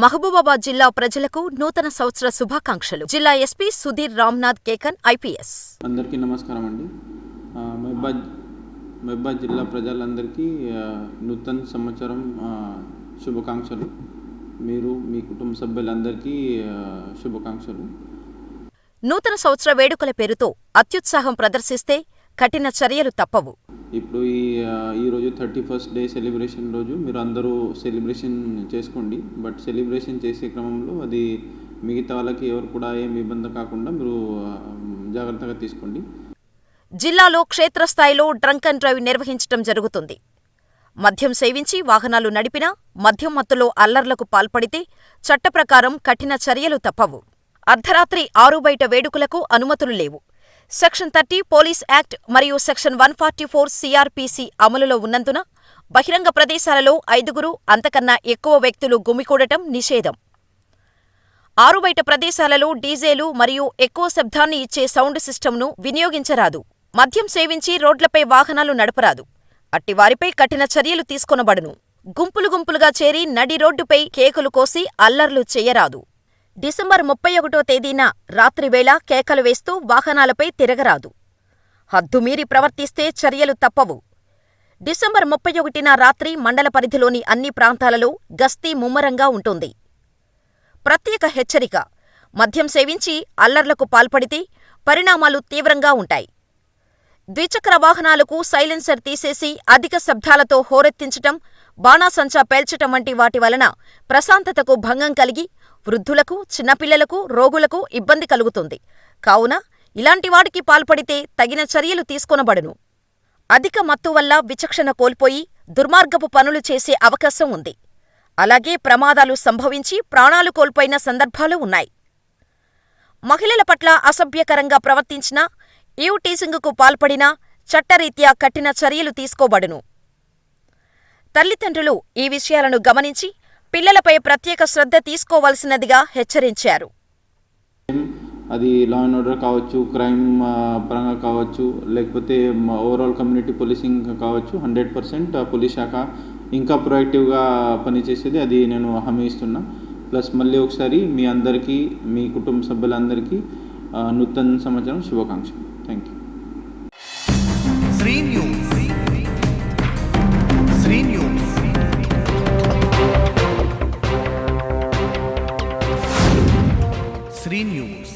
మహబూబాబాద్ జిల్లా ప్రజలకు నూతన సంవత్సర శుభాకాంక్షలు. జిల్లా ఎస్పీ సుధీర్ రామ్నాథ్ కేకన్, ఐపీఎస్. అందరికీ నమస్కారం అండి. మహబూబాబాద్ జిల్లా ప్రజలందరికీ నూతన సంవత్సరం శుభాకాంక్షలు. మీరు మీ కుటుంబ సభ్యులందరికీ శుభాకాంక్షలు. నూతన సంవత్సర వేడుకల పేరుతో అత్యుత్సాహం ప్రదర్శిస్తే కఠిన చర్యలు తప్పవు. ఇప్పుడు ఈరోజు 31st డే సెలబ్రేషన్ రోజు మీరు అందరూ సెలబ్రేషన్ చేసుకోండి. బట్ సెలబ్రేషన్ చేసే క్రమంలో అది మిగతా వాళ్ళకి ఎవరు కూడా ఏం ఇబ్బంది కాకుండా మీరు జాగ్రత్తగా తీసుకోండి. జిల్లాలో క్షేత్రస్థాయిలో డ్రంక్ అండ్ డ్రైవ్ నిర్వహించడం జరుగుతుంది. మద్యం సేవించి వాహనాలు నడిపినా, మద్యం మత్తులో అల్లర్లకు పాల్పడితే చట్ట ప్రకారం కఠిన చర్యలు తప్పవు. అర్ధరాత్రి ఆరుబయట వేడుకలకు అనుమతులు లేవు. సెక్షన్ 30 పోలీస్ యాక్ట్ మరియు సెక్షన్ 144 సిఆర్పిసి అమలులో ఉన్నందున బహిరంగ ప్రదేశాలలో 5 అంతకన్నా ఎక్కువ వ్యక్తులు గుమికూడటం నిషేధం. ఆరుబయట ప్రదేశాలలో డీజేలు మరియు ఎక్కువ శబ్దాన్ని ఇచ్చే సౌండ్ సిస్టమ్ను వినియోగించరాదు. మద్యం సేవించి రోడ్లపై వాహనాలు నడపరాదు. అట్టివారిపై కఠిన చర్యలు తీసుకొనబడును. గుంపులుగా చేరి నడి రోడ్డుపై కేకులు కోసి అల్లర్లు చెయ్యరాదు. డిసెంబర్ 31వ తేదీన రాత్రివేళ కేకలు వేస్తూ వాహనాలపై తిరగరాదు. హద్దుమీరి ప్రవర్తిస్తే చర్యలు తప్పవు. డిసెంబర్ 31న రాత్రి మండల పరిధిలోని అన్ని ప్రాంతాలలో గస్తీ ముమ్మరంగా ఉంటుంది. ప్రత్యేక హెచ్చరిక: మద్యం సేవించి అల్లర్లకు పాల్పడితే పరిణామాలు తీవ్రంగా ఉంటాయి. ద్విచక్ర వాహనాలకు సైలెన్సర్ తీసేసి అధిక శబ్దాలతో హోరెత్తించటం, బాణాసంచా పేల్చటం వంటి వాటి వలన ప్రశాంతతకు భంగం కలిగి వృద్ధులకు, చిన్నపిల్లలకు, రోగులకు ఇబ్బంది కలుగుతుంది. కావున ఇలాంటి వాటికి పాల్పడితే తగిన చర్యలు తీసుకొనబడును. అధిక మత్తు వల్ల విచక్షణ కోల్పోయి దుర్మార్గపు పనులు చేసే అవకాశం ఉంది. అలాగే ప్రమాదాలు సంభవించి ప్రాణాలు కోల్పోయిన సందర్భాలు ఉన్నాయి. మహిళల పట్ల అసభ్యకరంగా ప్రవర్తించినా, ఈవ్ టీజింగుకు పాల్పడినా చట్టరీత్యా కఠిన చర్యలు తీసుకోబడును. తల్లిదండ్రులు ఈ విషయాలను గమనించి పిల్లలపై ప్రత్యేక శ్రద్ధ తీసుకోవాల్సినదిగా హెచ్చరించారు. అది లా అండ్ ఆర్డర్ కావచ్చు, క్రైమ్ పరంగా కావచ్చు, లేకపోతే ఓవరాల్ కమ్యూనిటీ పోలీసింగ్ కావచ్చు, 100% పోలీస్ శాఖ ఇంకా ప్రొయాక్టివ్గా పనిచేసేది అది నేను హామీ ఇస్తున్నా. ప్లస్ మళ్ళీ ఒకసారి మీ అందరికీ, మీ కుటుంబ సభ్యులందరికీ నూతన సంవత్సరం శుభాకాంక్షలు. Thank you. Sri News.